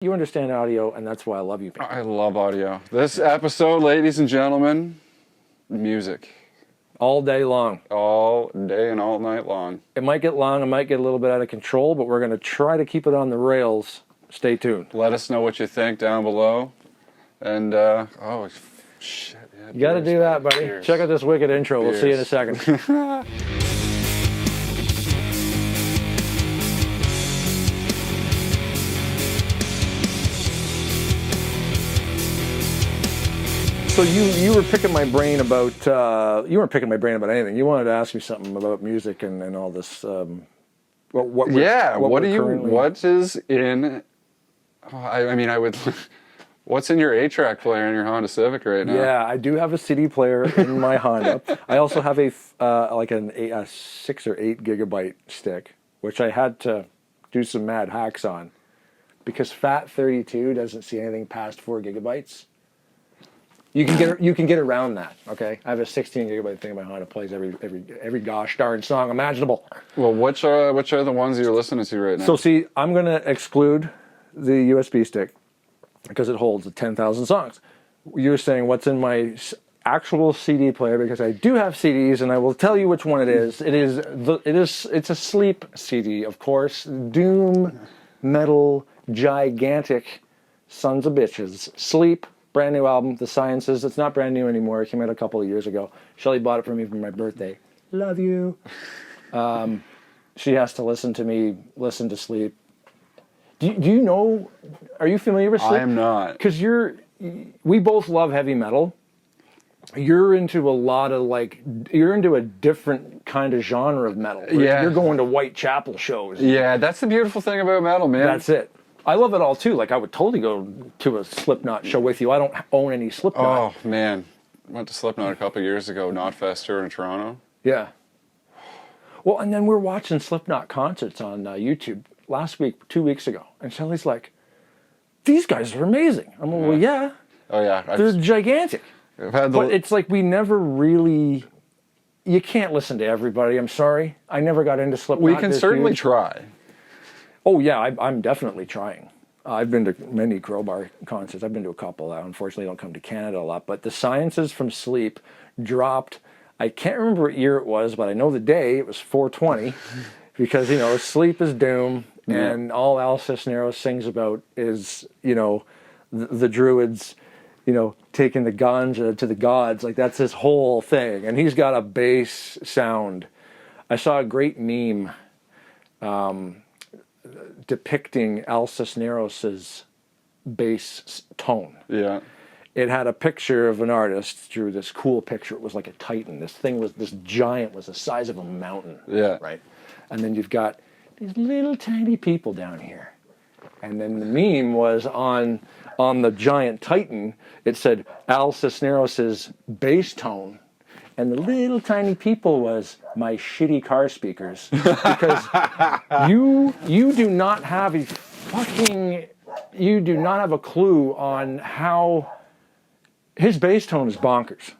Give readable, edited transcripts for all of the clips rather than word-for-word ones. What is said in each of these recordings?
You understand audio, and that's why I love you. I love audio. This episode, ladies and gentlemen, music. All day long. All day and all night long. It might get long, it might get a little bit out of control, but we're going to try to keep it on the rails. Stay tuned. Let us know what you think down below. And, shit. Yeah, you got to do that, buddy. Cheers. Check out this wicked intro. We'll see you in a second. So you were picking my brain about you weren't picking my brain about anything. You wanted to ask me something about music and all this. What is in? What's in your 8-track player in your Honda Civic right now? Yeah, I do have a CD player in my Honda. I also have a 6 or 8 gigabyte stick, which I had to do some mad hacks on, because FAT32 doesn't see anything past 4 gigabytes. You can get around that, okay? I have a 16 gigabyte thing in my Honda, plays every gosh darn song imaginable. Well, which are the ones you're listening to right now? So see, I'm gonna exclude the USB stick because it holds 10,000 songs. You're saying what's in my actual CD player, because I do have CDs, and I will tell you which one it is. It's a sleep CD, of course. Doom, metal, gigantic sons of bitches. Sleep. Brand new album, The Sciences. It's not brand new anymore. It came out a couple of years ago. Shelly bought it for me for my birthday. Love you. She has to listen to Sleep. Do you know, are you familiar with Sleep? I am not. Because we both love heavy metal. You're into you're into a different kind of genre of metal. Yeah. You're going to Whitechapel shows. Yeah, that's the beautiful thing about metal, man. That's it. I love it all too. Like, I would totally go to a Slipknot show with you. I don't own any Slipknot. Oh man, went to Slipknot a couple of years ago. Knotfest tour in Toronto. Yeah. Well, and then we're watching Slipknot concerts on YouTube last week, 2 weeks ago, and Shelly's like, "These guys are amazing." I'm like, "Well, yeah." Oh yeah, they're gigantic. But it's like we never really. You can't listen to everybody. I'm sorry. I never got into Slipknot. We can certainly try. Oh, yeah, I'm definitely trying. I've been to many Crowbar concerts. I've been to a couple. Unfortunately, don't come to Canada a lot. But The Sciences from Sleep dropped. I can't remember what year it was, but I know the day. It was 4/20, because, Sleep is doom, and all Al Cisneros sings about is, the Druids, taking the ganja to the gods. Like, that's his whole thing. And he's got a bass sound. I saw a great meme depicting Al Cisneros' bass tone. Yeah. It had a picture of an artist, drew this cool picture. It was like a titan. This giant was the size of a mountain. Yeah. Right? And then you've got these little tiny people down here. And then the meme was on the giant titan, it said Al Cisneros' bass tone. And the little tiny people was my shitty car speakers. Because you do not have a clue on how his bass tone is bonkers.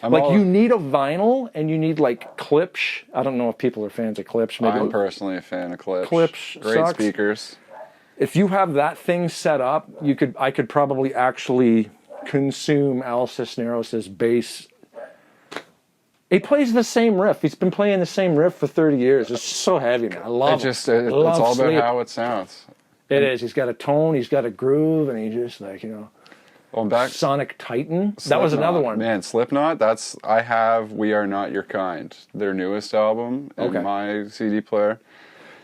You need a vinyl, and you need Klipsch. I don't know if people are fans of Klipsch. Maybe I'm personally a fan of Klipsch. Klipsch Great sucks. speakers. If you have that thing set up, I could probably actually consume Al Cisneros' bass. He plays the same riff. He's been playing the same riff for 30 years. It's so heavy, man. I love it. It's all about how it sounds. It is. He's got a tone, he's got a groove, and he just Sonic Titan. Slipknot. That was another one. Man, Slipknot, I have We Are Not Your Kind, their newest album, in my CD player.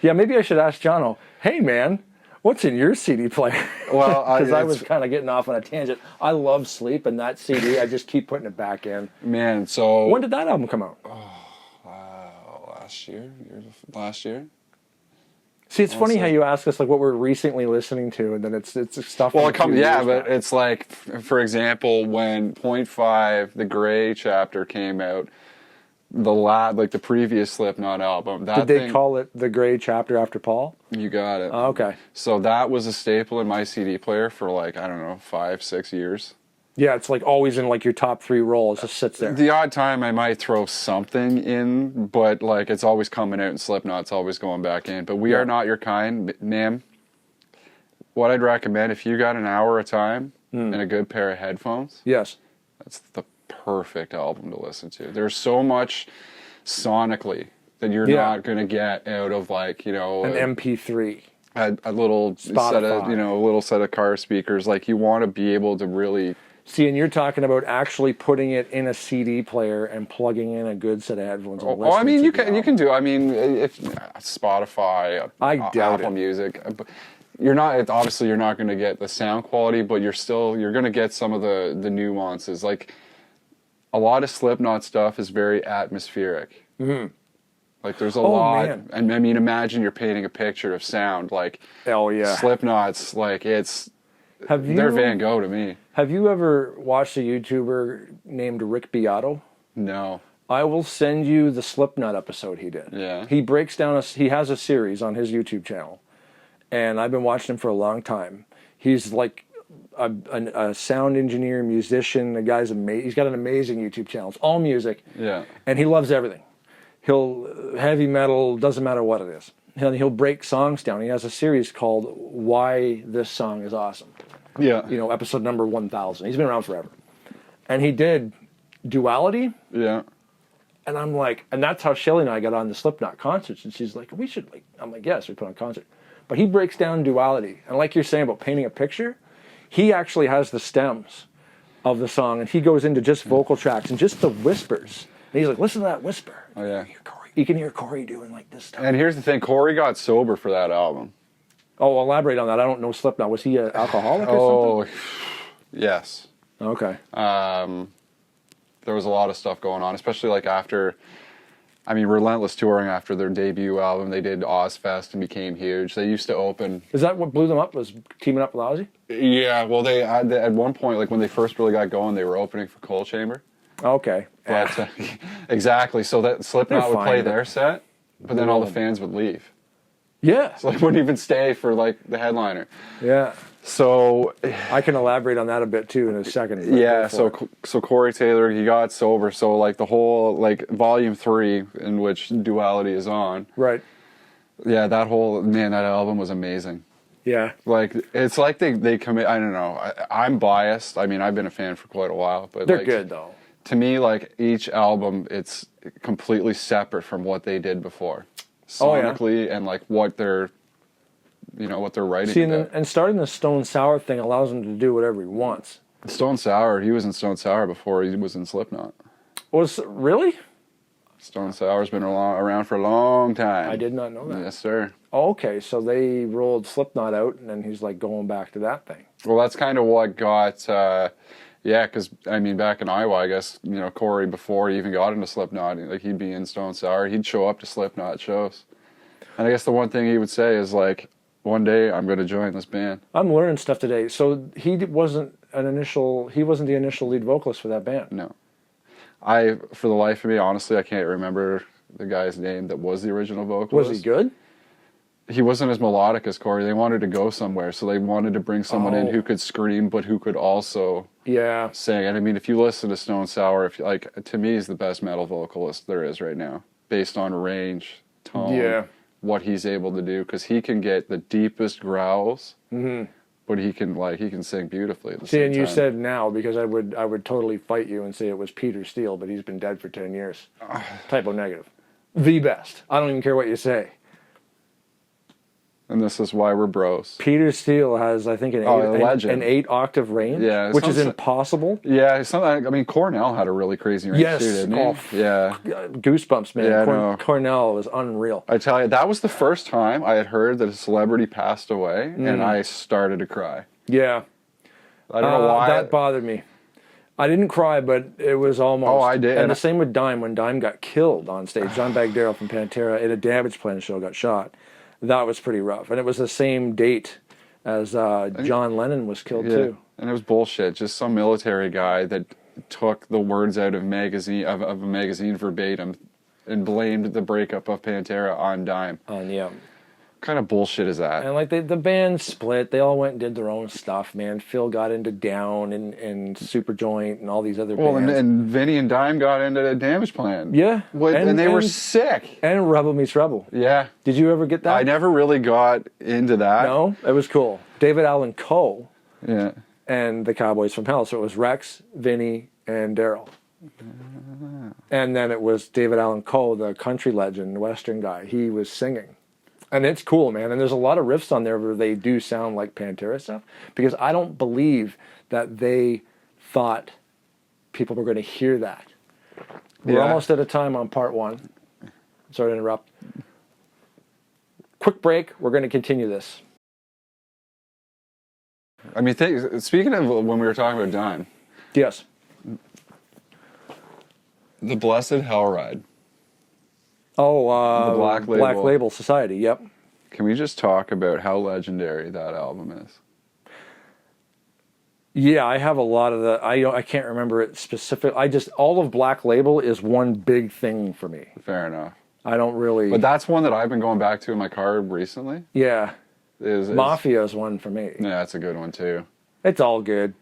Yeah, maybe I should ask Jono, hey man, what's in your CD player? Well, because I was kind of getting off on a tangent. I love Sleep, and that CD, I just keep putting it back in. Man, so... When did that album come out? Last year. See, it's funny how you ask us what we're recently listening to, and then it's stuff. Well, but it's like, for example, when .5, the Grey chapter came out, the previous Slipknot album. Did they call it the Grey chapter after Paul? You got it. Oh, okay. So that was a staple in my CD player for 5-6 years. Yeah, it's always in your top 3 rolls. It just sits there. The odd time I might throw something in, but it's always coming out, and Slipknot's always going back in. But We Are Not Your Kind, man. what I'd recommend, if you got an hour of time and a good pair of headphones, Yes. that's the perfect album to listen to. There's so much sonically that you're not going to get out of like, An MP3. A little set of, a little set of car speakers. Like you want to be able to really see, and you're talking about actually putting it in a CD player and plugging in a good set of headphones. And I mean, you can do. I mean, if Spotify, I doubt Apple it. Music, you're not. Obviously, you're not going to get the sound quality, but you're going to get some of the nuances. Like a lot of Slipknot stuff is very atmospheric. Mm-hmm. Like there's a lot, man. and I mean, imagine you're painting a picture of sound. Like, oh yeah, Slipknot's like they're Van Gogh to me. Have you ever watched a YouTuber named Rick Beato? No. I will send you the Slipknot episode he did. Yeah. He breaks down he has a series on his YouTube channel, and I've been watching him for a long time. He's like a sound engineer, musician. The guy's amazing. He's got an amazing YouTube channel. It's all music. Yeah. And he loves everything. He'll heavy metal, doesn't matter what it is. He'll break songs down. He has a series called Why This Song Is Awesome. Yeah. Episode number 1000. He's been around forever. And he did Duality. Yeah. And I'm like, and that's how Shelly and I got on the Slipknot concerts. And she's like, we should, I'm like, yes, we put on a concert. But he breaks down Duality. And like you're saying about painting a picture, he actually has the stems of the song. And he goes into just vocal tracks and just the whispers. And he's like, listen to that whisper. Oh, yeah. You can hear Corey doing like this stuff. And here's the thing, Corey got sober for that album. Oh, elaborate on that. I don't know Slipknot. Was he an alcoholic or something? Yes. Okay. There was a lot of stuff going on, especially like after, Relentless touring after their debut album. They did Ozfest and became huge. They used to open. Is that what blew them up? Was teaming up with Ozzy? Yeah, well, they at one point, like when they first really got going, they were opening for Coal Chamber. Okay. But exactly, so that Slipknot would play their set, but then all the fans would leave. Yeah. So they wouldn't even stay for like the headliner. Yeah. So I can elaborate on that a bit too in a second. Yeah, so Corey Taylor, he got sober, so like the whole like volume 3 in which Duality is on. Right. Yeah, that album was amazing. Yeah. Like it's like they commit. I don't know. I'm biased. I mean, I've been a fan for quite a while, but they're good though. To me, like each album, it's completely separate from what they did before, sonically, and like what they're writing. See, and starting the Stone Sour thing allows him to do whatever he wants. Stone Sour, he was in Stone Sour before he was in Slipknot. Really? Stone Sour's been around for a long time. I did not know that. Yes, sir. Oh, okay, so they rolled Slipknot out, and then he's like going back to that thing. Well, that's kind of what got. Because back in Iowa, I guess Corey, before he even got into Slipknot, like he'd be in Stone Sour, he'd show up to Slipknot shows, and I guess the one thing he would say is like, "One day I'm going to join this band." I'm learning stuff today. So he wasn't the initial lead vocalist for that band. No, for the life of me, honestly, I can't remember the guy's name that was the original vocalist. Was he good? He wasn't as melodic as Corey. They wanted to go somewhere, so they wanted to bring someone in who could scream, but who could also sing. And if you listen to Stone Sour, to me, he's the best metal vocalist there is right now, based on range, tone, what he's able to do, because he can get the deepest growls, but he can sing beautifully at the same time. You said now, because I would totally fight you and say it was Peter Steele, but he's been dead for 10 years. Typo negative. The best. I don't even care what you say. And this is why we're bros. Peter Steele has, I think, an 8-octave range, which is impossible. Yeah, Cornell had a really crazy range too, didn't he? Yeah. Goosebumps, man. Yeah, Cornell was unreal. I tell you, that was the first time I had heard that a celebrity passed away, and I started to cry. Yeah. I don't know why. That bothered me. I didn't cry, but it was almost. Oh, I did. And the same with Dime. When Dime got killed on stage, John Bagdero from Pantera at a Damage Plan show got shot. That was pretty rough. And it was the same date as John Lennon was killed too. And it was bullshit. Just some military guy that took the words out of a magazine verbatim and blamed the breakup of Pantera on Dime. Yeah. What kind of bullshit is that? And the band split. They all went and did their own stuff, man. Phil got into Down and Superjoint and all these other bands. Well, and Vinny and Dime got into the Damage Plan. Yeah. And they were sick. And Rebel Meets Rebel. Yeah. Did you ever get that? I never really got into that. No? It was cool. David Allan Coe Yeah. and the Cowboys from Hell. So it was Rex, Vinny, and Daryl. And then it was David Allan Coe, the country legend, Western guy. He was singing. And it's cool, man. And there's a lot of riffs on there where they do sound like Pantera stuff. Because I don't believe that they thought people were going to hear that. We're almost out of time on part 1. Sorry to interrupt. Quick break. We're going to continue this. I mean, speaking of when we were talking about dying. Yes. The Blessed Hell Ride. Oh, the Black Label. Black Label Society, yep. Can we just talk about how legendary that album is? Yeah, I have a lot of the. I can't remember it specific. All of Black Label is one big thing for me. Fair enough. I don't really. But that's one that I've been going back to in my car recently. Yeah. Is Mafia is one for me. Yeah, that's a good one too. It's all good.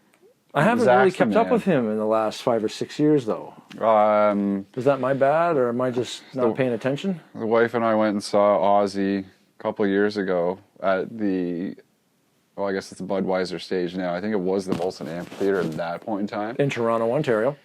I haven't Zach's really the kept up man. with him in the last 5 or 6 years, though. The Is that my bad, or am I just not paying attention? wife and I went and saw Ozzy a couple years ago at I guess it's the Budweiser stage now. I think it was the Molson Amphitheater at that point in time. In Toronto, Ontario.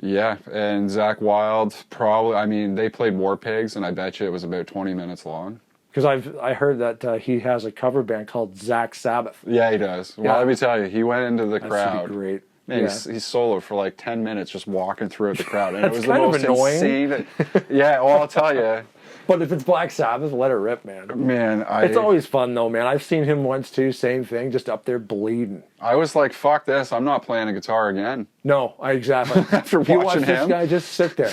Yeah, and Zach Wilde they played War Pigs, and I bet you it was about 20 minutes long. Because I heard that he has a cover band called Zach Sabbath. Yeah, he does. Well, Yeah. let me tell you, he went into the That crowd. should be great. Man, Yeah. he's soloed for like 10 minutes just walking throughout the crowd. And it That's was the kind of most annoying. insane. Yeah, well, I'll tell you. But if it's Black Sabbath, let it rip, man. Man, It's always fun, though, man. I've seen him once, too. Same thing, just up there bleeding. I was like, fuck this. I'm not playing a guitar again. No, exactly. After If you watch watching this him. guy just sit there.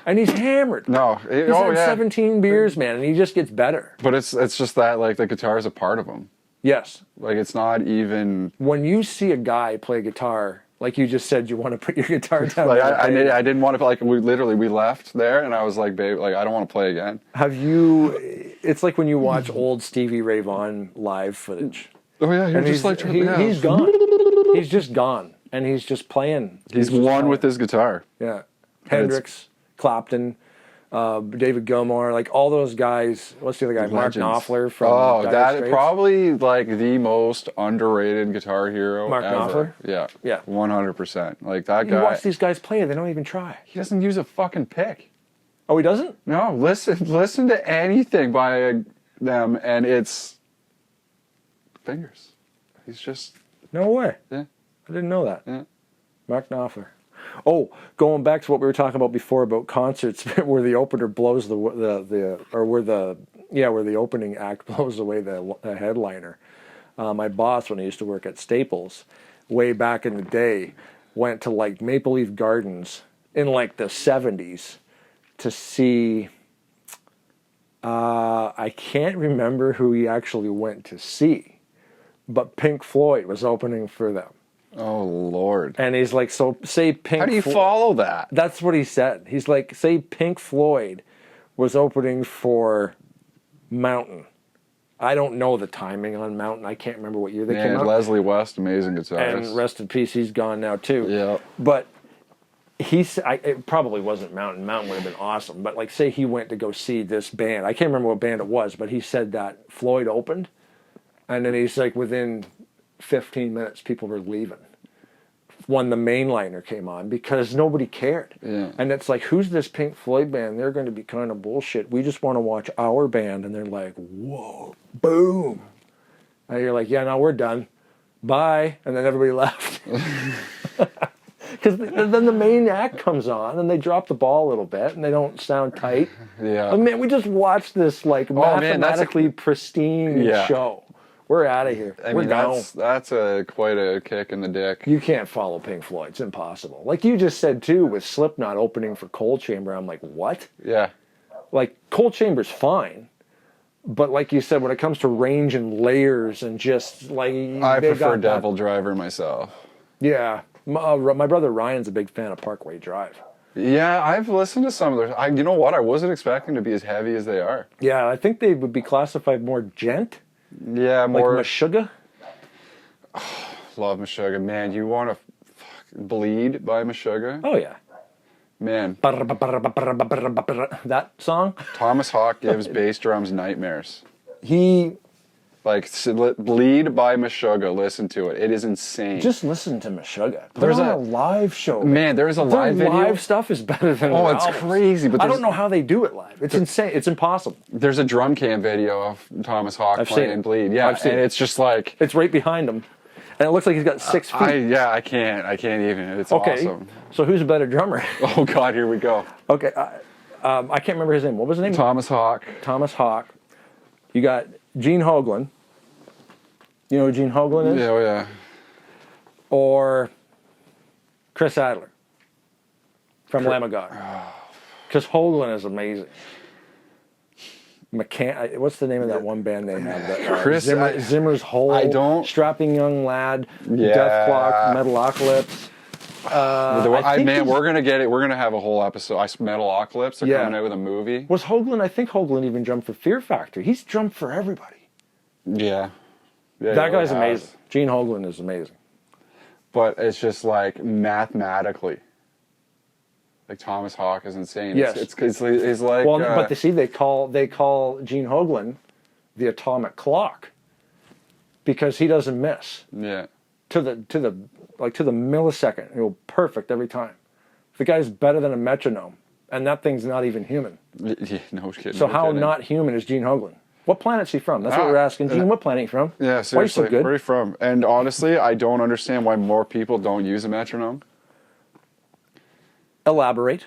And he's hammered. No. He's had 17 beers, man, and he just gets better. But it's just that, like, the guitar is a part of him. Yes. Like, it's not even... When you see a guy play guitar, like you just said, you want to put your guitar down. Like, I didn't want to... Like, we left there, and I was like, babe, like, I don't want to play again. Have you... It's like when you watch old Stevie Ray Vaughan live footage. Oh, yeah, you're And just like... he's gone. He's just gone. And he's just playing. He's one with his guitar. Yeah. Hendrix, Clapton, David Gilmour, like all those guys. What's the other guy? Mark Legends. Knopfler from Dire that Straits. probably like the most underrated guitar hero Mark ever. Knopfler? Yeah, 100%. Like that You guy. watch these guys play, they don't even try. He doesn't use a fucking pick. Oh, he doesn't? No, listen to anything by them, and it's fingers. He's just No way. yeah. I didn't know that. Yeah. Mark Knopfler. Oh, going back to what we were talking about before about concerts, where the opener blows where the opening act blows away the headliner. My boss, when I used to work at Staples, way back in the day, went to like Maple Leaf Gardens in like the 70s to see. I can't remember who he actually went to see, but Pink Floyd was opening for them. Oh Lord. And he's like, so say Pink. How do you follow that? That's what he said. He's like, say Pink Floyd was opening for Mountain. I don't know the timing on Mountain. I can't remember what year they came out. Leslie West, amazing guitarist. And rest in peace, he's gone now too. Yeah. But it probably wasn't Mountain. Mountain would have been awesome. But like, say he went to go see this band. I can't remember what band it was, but he said that Floyd opened, and then he's like, within 15 minutes, people were leaving when the mainliner came on because nobody cared. Yeah. And it's like, who's this Pink Floyd band? They're going to be kind of bullshit. We just want to watch our band. And they're like, whoa, boom. And you're like, yeah, no, we're done. Bye. And then everybody left. Because then the main act comes on and they drop the ball a little bit and they don't sound tight. Yeah. I mean, we just watched this like mathematically pristine Yeah. show. We're out of here. I We're mean, down. that's quite a kick in the dick. You can't follow Pink Floyd. It's impossible. Like you just said, too, with Slipknot opening for Cold Chamber, I'm like, what? Yeah. Like, Cold Chamber's fine. But like you said, when it comes to range and layers and just, like... I prefer Devil Driver myself. Yeah. My brother Ryan's a big fan of Parkway Drive. Yeah, I've listened to some of their... you know what? I wasn't expecting to be as heavy as they are. Yeah, I think they would be classified more gent. Yeah, more... Like Meshuggah. Love Meshuggah. Man, you want to Bleed by Meshuggah? Oh, yeah. Man. That song? Thomas Hawk gives bass drums nightmares. He Like, Bleed by Meshuggah. Listen to it. It is insane. Just listen to Meshuggah. There's a live show. Man, there's a live video. Live stuff is better than Oh, it's crazy. But I don't know how they do it live. It's insane. It's impossible. There's a drum cam video of Thomas Hawk playing Bleed. Yeah, I've seen it. It's just like... It's right behind him. And it looks like he's got 6 feet. I can't even. It's awesome. So who's a better drummer? Oh, God, here we go. Okay. I can't remember his name. What was his name? Thomas Hawk. Thomas Hawk. You got Gene Hoglan. You know who Gene Hoglan is? Yeah, oh, yeah. Or Chris Adler from Lamb of God. Because Hoglan is amazing. What's the name of that one band they have? That, Zimmer's Hole. Strapping Young Lad. Yeah. Death Clock. Metalocalypse. Man, we're gonna get it. We're gonna have a whole episode. Metalocalypse are coming out with a movie. Was Hoglan? I think Hoglan even drummed for Fear Factory. He's drummed for everybody. Yeah. That guy's amazing. Gene Hoglan is amazing. But it's just like mathematically, like Thomas Hawk is insane. Yes. It's like. Well, but they call Gene Hoglan the atomic clock because he doesn't miss. Yeah. To the millisecond, he'll perfect every time. The guy's better than a metronome, and that thing's not even human. Yeah, no kidding. So how not human is Gene Hoglan? What planet's he from? That's what we're asking. Gene, what planet are you from? Yeah, seriously. Why are you so good? Where are you from? And honestly, I don't understand why more people don't use a metronome. Elaborate.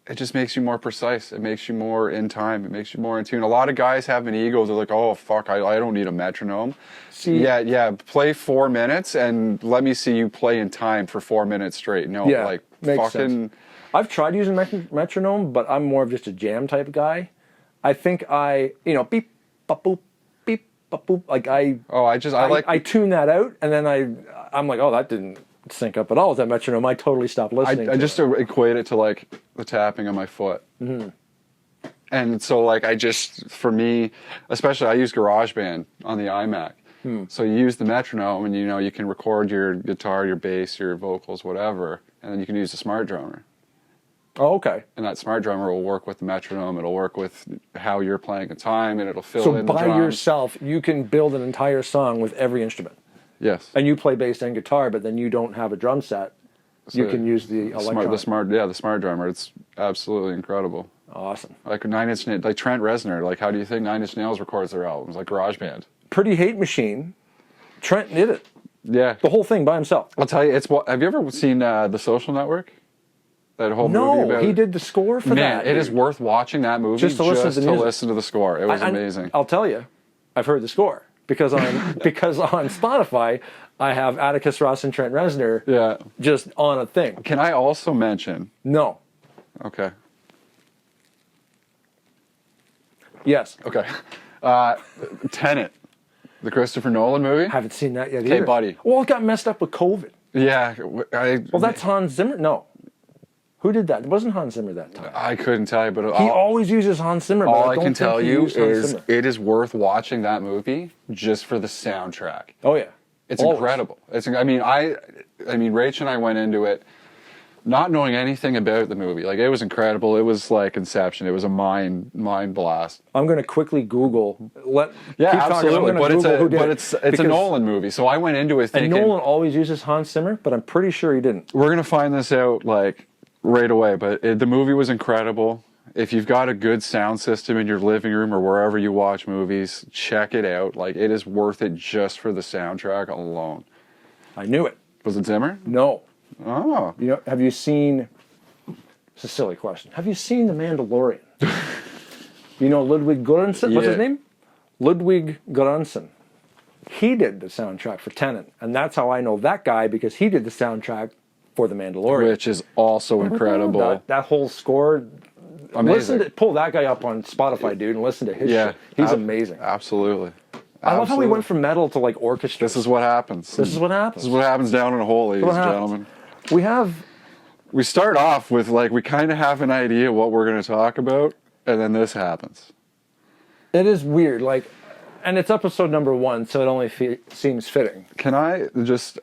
It just makes you more precise. It makes you more in time. It makes you more in tune. A lot of guys have an ego. They're like, oh, fuck, I don't need a metronome. See, yeah, play 4 minutes and let me see you play in time for 4 minutes straight. No, yeah, like, makes fucking... sense. I've tried using metronome, but I'm more of just a jam type guy. I think beep, bop, boop, beep, bop, boop. Like I tune that out, and then I'm like, oh, that didn't sync up at all with that metronome. I totally stopped listening. I just equate it to like the tapping on my foot. Mm-hmm. And so like for me, especially I use GarageBand on the iMac. So you use the metronome, and you can record your guitar, your bass, your vocals, whatever, and then you can use the smart drummer. Oh, okay. And that smart drummer will work with the metronome. It'll work with how you're playing the time, and it'll fill in the drums. So by yourself, you can build an entire song with every instrument. Yes. And you play bass and guitar, but then you don't have a drum set. So you can use the electronic. The smart drummer. It's absolutely incredible. Awesome. Like like Trent Reznor. Like, how do you think Nine Inch Nails records their albums? Like GarageBand. Pretty Hate Machine. Trent did it. Yeah. The whole thing by himself. I'll tell you. Have you ever seen The Social Network? That whole movie about he did the score for that. Man, it is worth watching that movie just to listen to the score. It was amazing. I'll tell you, I've heard the score because on Spotify I have Atticus Ross and Trent Reznor just on a thing. Can I also mention? No. Okay. Yes. Okay. Tenet, the Christopher Nolan movie. Haven't seen that yet either. Hey, buddy. Well, it got messed up with COVID. Yeah. Well, that's Hans Zimmer. No. Who did that? It wasn't Hans Zimmer that time. I couldn't tell you, but he always uses Hans Zimmer. All I can tell you is it is worth watching that movie just for the soundtrack. Oh yeah, it's incredible. I mean, Rach and I went into it not knowing anything about the movie. Like, it was incredible. It was like Inception. It was a mind blast. I'm going to quickly Google. Absolutely. But it's a Nolan movie, so I went into it thinking. And Nolan always uses Hans Zimmer, but I'm pretty sure he didn't. We're going to find this out right away, but the movie was incredible. If you've got a good sound system in your living room or wherever you watch movies, check it out. Like, it is worth it just for the soundtrack alone. I knew it. Was it Zimmer? No. Oh. Have you seen... It's a silly question. Have you seen The Mandalorian? Ludwig Göransson? What's his name? Ludwig Göransson. He did the soundtrack for Tenet, and that's how I know that guy, because he did the soundtrack for The Mandalorian, which is also incredible. That whole score, amazing. Pull that guy up on Spotify, dude, and listen to his shit. He's amazing. Absolutely. I love how we went from metal to orchestra. This is what happens. This is what happens down in a hole, ladies and gentlemen. We start off with we kind of have an idea what we're going to talk about, and then this happens. It is weird, and it's episode number 1, so it only seems fitting. Can I just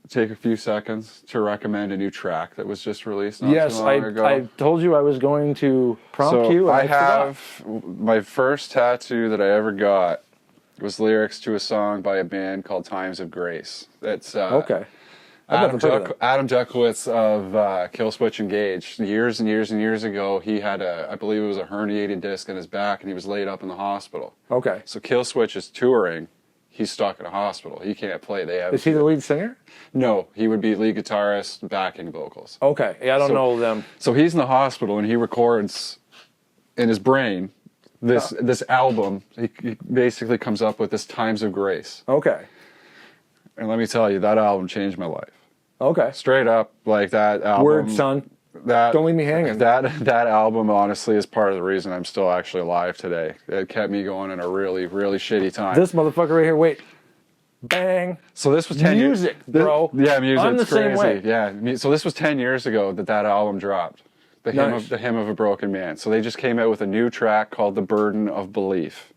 take a few seconds to recommend a new track that was just released not too long ago? I told you I was going to prompt you. I have my first tattoo that I ever got was lyrics to a song by a band called Times of Grace. That's okay. Adam Duckowitz of Killswitch Engage. Years and years and years ago, he had I believe it was a herniated disc in his back, and he was laid up in the hospital. Okay. So Killswitch is touring. He's stuck in a hospital. He can't play. Is he the lead singer? No, he would be lead guitarist, backing vocals. Okay. Yeah, I don't know them. So he's in the hospital, and he records in his brain this album. He basically comes up with this Times of Grace. Okay. And let me tell you, that album changed my life. Okay. Straight up, like that album. Word, son. Don't leave me hanging. That album, honestly, is part of the reason I'm still actually alive today. It kept me going in a really, really shitty time. This motherfucker right here, wait. Bang. So this was 10 years. Music, bro. Yeah, music. I'm the same way. Yeah. So this was 10 years ago that album dropped. The Hymn of a Broken Man. So they just came out with a new track called The Burden of Belief.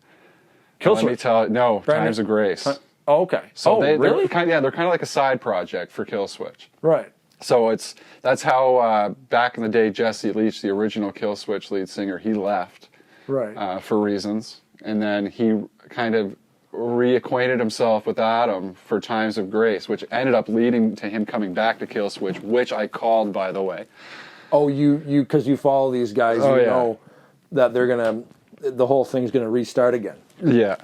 Killswitch? Let me tell you, no, Times of Grace. Oh, okay. So really? They're kind of like a side project for Killswitch. Right. So that's how back in the day Jesse Leach, the original Killswitch lead singer, he left. Right. For reasons, and then he kind of reacquainted himself with Adam for Times of Grace, which ended up leading to him coming back to Killswitch, which I called, by the way. Oh, because you follow these guys, know that the whole thing's gonna restart again. Yeah.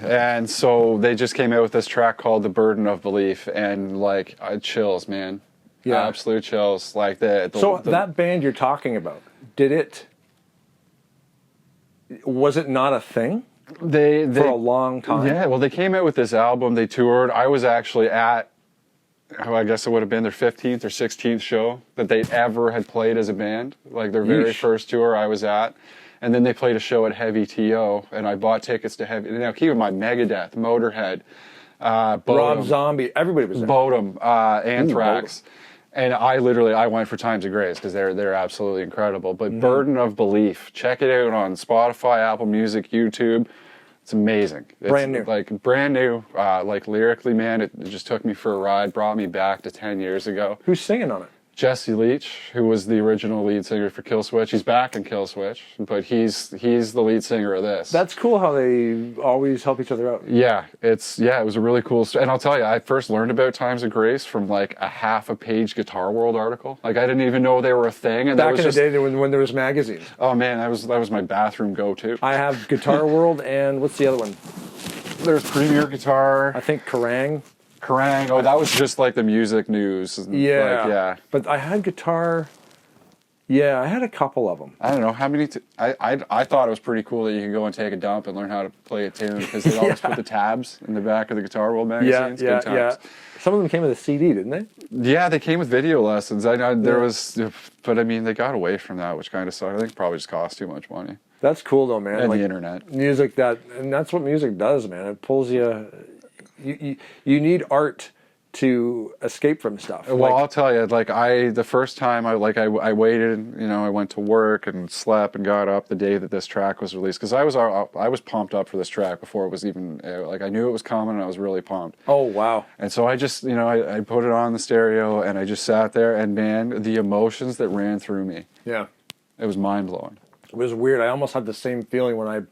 And so they just came out with this track called The Burden of Belief, and like chills, man. Yeah, absolute chills. Like that band you're talking about, was it not a thing? They for a long time. Yeah, well, they came out with this album. They toured. I was actually at, I guess it would have been their 15th or 16th show that they ever had played as a band. Like their very first tour I was at. And then they played a show at Heavy T.O., and I bought tickets to Heavy. Now, keep in mind, Megadeth, Motorhead, Rob Zombie, everybody was there. Bodum, Anthrax. And I went for Times of Grace because they're absolutely incredible. But Burden of Belief, check it out on Spotify, Apple Music, YouTube. It's amazing. It's brand new. Like brand new. Like lyrically, man, it just took me for a ride, brought me back to 10 years ago. Who's singing on it? Jesse Leach, who was the original lead singer for Killswitch. He's back in Killswitch, but he's the lead singer of this. That's cool how they always help each other out. Yeah, it was a really cool story. And I'll tell you, I first learned about Times of Grace from like a half-a-page Guitar World article. Like I didn't even know they were a thing. And back in the day when there was magazines. Oh man, that was my bathroom go-to. I have Guitar World and what's the other one? There's Premier Guitar. I think Kerrang. Oh, that was just like the music news. Yeah. Yeah. But I had guitar. Yeah, I had a couple of them. I don't know how many. I thought it was pretty cool that you could go and take a dump and learn how to play a tune because they always put the tabs in the back of the Guitar World magazines. Yeah. Some of them came with a CD, didn't they? Yeah, they came with video lessons. I know there was, but I mean, they got away from that, which kind of sucked. I think it probably just cost too much money. That's cool though, man. And like, the internet. Music and that's what music does, man. It pulls you. You need art to escape from stuff. Well, I'll tell you, like the first time I waited, I went to work and slept and got up the day that this track was released because I was pumped up for this track before it was even like I knew it was coming and I was really pumped. Oh wow! And so I just I put it on the stereo and I just sat there and man, the emotions that ran through me. Yeah, it was mind blowing. It was weird. I almost had the same feeling when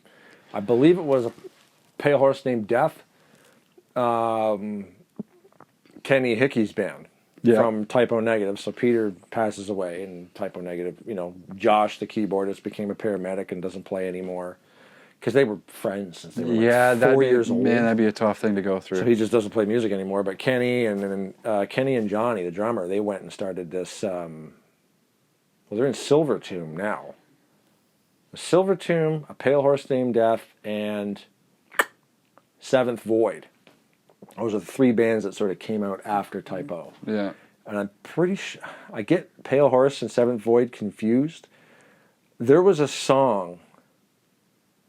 I believe it was a Pale Horse Named Death. Kenny Hickey's band from Typo Negative. So Peter passes away and Typo Negative, Josh, the keyboardist, became a paramedic and doesn't play anymore because they were friends since they were 4 years old. Man, that'd be a tough thing to go through. So he just doesn't play music anymore. But Kenny and Kenny and Johnny, the drummer, they went and started this. They're in Silvertomb now. A Silvertomb, a Pale Horse Named Death, and Seventh Void. Those are the three bands that sort of came out after Typo. Yeah. And I'm pretty sure, I get Pale Horse and Seventh Void confused. There was a song,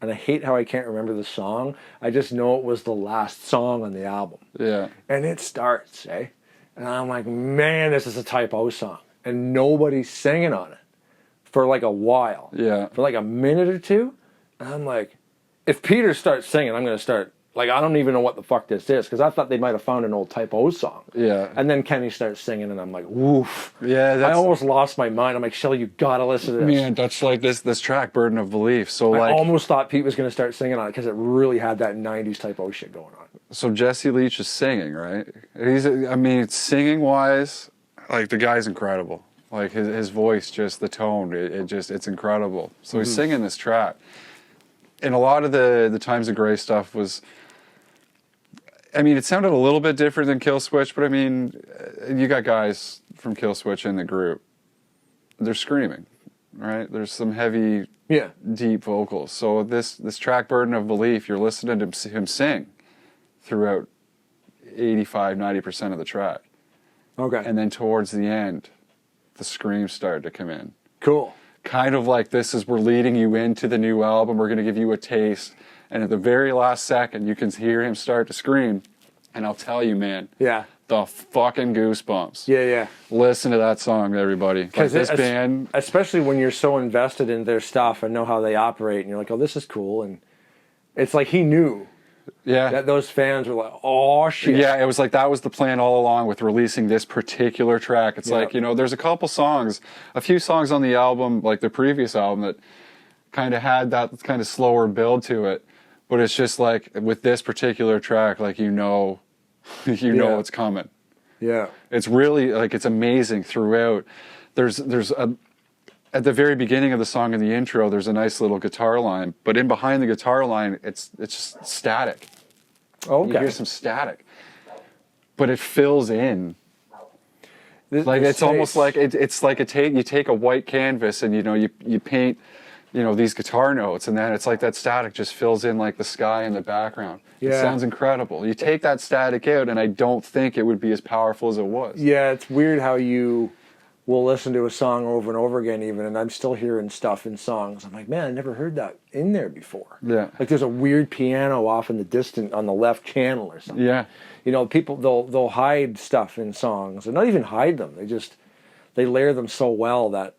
and I hate how I can't remember the song. I just know it was the last song on the album. Yeah. And it starts, and I'm like, man, this is a Typo song. And nobody's singing on it for like a while. Yeah. For like a minute or two. And I'm like, if Peter starts singing, I'm going to start Like, I don't even know what the fuck this is, because I thought they might have found an old Type O song. Yeah. And then Kenny starts singing, and I'm like, woof. Yeah, I almost lost my mind. I'm like, Shelly, you gotta listen to this. Man, that's like this track, Burden of Belief. So I like, almost thought Pete was gonna start singing on it, because it really had that 90s Type O shit going on. so Jesse Leach is singing, right? Singing wise, like the guy's incredible. Like his voice, just the tone, it's incredible. So he's singing this track. And a lot of the Times of Grey stuff was, it sounded a little bit different than Killswitch, but you got guys from Killswitch in the group. They're screaming, right? There's some heavy, deep vocals. So this track, Burden of Belief, you're listening to him sing throughout 85-90% of the track. Okay. And then towards the end, the screams started to come in. Cool. Kind of like we're leading you into the new album. We're going to give you a taste. And at the very last second, you can hear him start to scream. And I'll tell you, man. Yeah. The fucking goosebumps. Yeah. Listen to that song, everybody. Because this band, especially when you're so invested in their stuff and know how they operate, and you're like, oh, this is cool. And it's like he knew. Yeah. That those fans were like, oh, shit. Yeah, it was like that was the plan all along with releasing this particular track. It's like, there's a few songs on the album, like the previous album, that kind of had that kind of slower build to it. But it's just like with this particular track, like what's coming. Yeah. It's really like it's amazing throughout. There's at the very beginning of the song in the intro, there's a nice little guitar line, but in behind the guitar line, it's just static. Okay. You hear some static, but it fills in. It's almost like it's like you take a white canvas and you paint these guitar notes, and then it's like that static just fills in like the sky in the background. Yeah. It sounds incredible. You take that static out, and I don't think it would be as powerful as it was. Yeah, it's weird how you will listen to a song over and over again, even, and I'm still hearing stuff in songs. I'm like, man, I never heard that in there before. Yeah. Like there's a weird piano off in the distance on the left channel or something. Yeah. People they'll hide stuff in songs, and not even hide them. They layer them so well that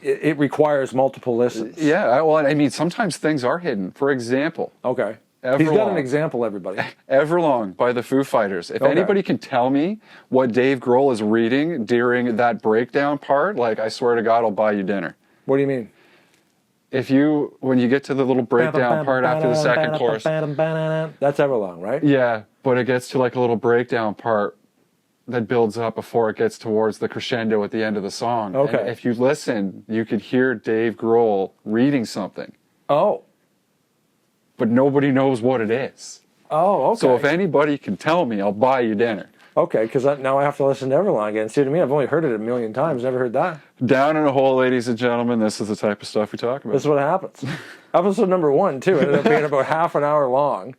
it requires multiple listens. Yeah, well, sometimes things are hidden. For example, okay, Everlong. He's got an example, everybody. Everlong by the Foo Fighters. If anybody can tell me what Dave Grohl is reading during that breakdown part, like I swear to God, I'll buy you dinner. What do you mean? When you get to the little breakdown part after the second chorus, that's Everlong, right? Yeah, but it gets to like a little breakdown part that builds up before it gets towards the crescendo at the end of the song. Okay. And if you listen, you could hear Dave Grohl reading something. Oh. But nobody knows what it is. Oh, okay. So if anybody can tell me, I'll buy you dinner. Okay, because now I have to listen to Everlong again. See, to me, I've only heard it a million times, never heard that. Down in a hole, ladies and gentlemen, this is the type of stuff we talk about. This is what happens. Episode number 1, too, ended up being about half an hour long.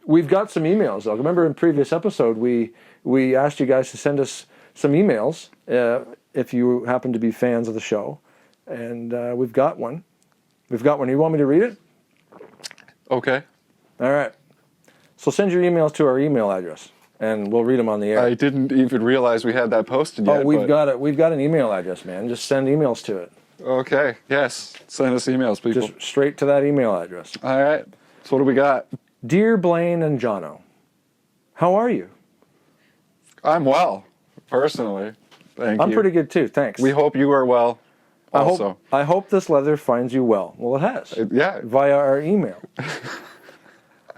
We've got some emails, though. Remember in previous episode, we asked you guys to send us some emails if you happen to be fans of the show. And we've got one. You want me to read it? Okay. All right. So send your emails to our email address, and we'll read them on the air. I didn't even realize we had that posted yet. Oh, we've got an email address, man. Just send emails to it. Okay. Yes. Send us emails, people. Just straight to that email address. All right. So what do we got? Dear Blaine and Jono, how are you? I'm well, personally. Thank you. I'm pretty good too, thanks. We hope you are well also. I hope this leather finds you well. Well, it has. Yeah. Via our email.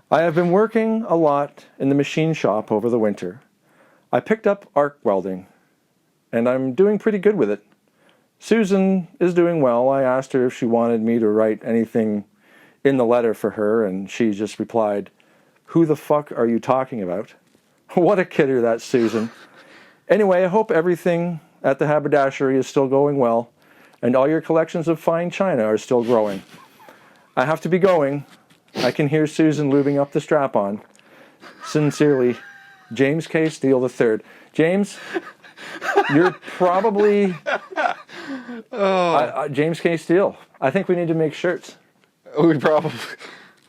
I have been working a lot in the machine shop over the winter. I picked up arc welding, and I'm doing pretty good with it. Susan is doing well. I asked her if she wanted me to write anything in the letter for her, and she just replied, "Who the fuck are you talking about?" What a kidder, that's Susan. Anyway, I hope everything at the haberdashery is still going well, and all your collections of fine china are still growing. I have to be going. I can hear Susan lubing up the strap-on. Sincerely, James K. Steele III. James, you're probably... James K. Steele. I think we need to make shirts. We probably...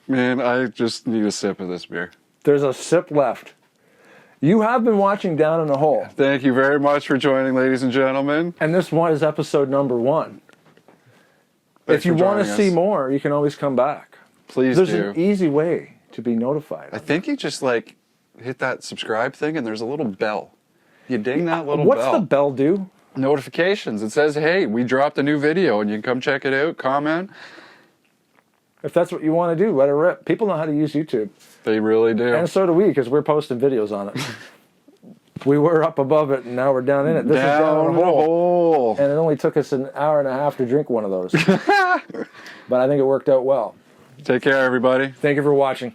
Man, I just need a sip of this beer. There's a sip left. You have been watching Down in the Hole. Thank you very much for joining, ladies and gentlemen. And this one is episode number 1. If you want to see more, you can always come back. Please There's do. an easy way to be notified. I think you just like hit that subscribe thing and there's a little bell. You ding that little What's bell. the bell do? Notifications. It says, hey, we dropped a new video and you can come check it out, comment. If that's what you want to do, let it rip. People know how to use YouTube. They really do. And so do we, because we're posting videos on it. We were up above it, and now we're down in it. This is down in a hole. And it only took us an hour and a half to drink one of those. But I think it worked out well. Take care, everybody. Thank you for watching.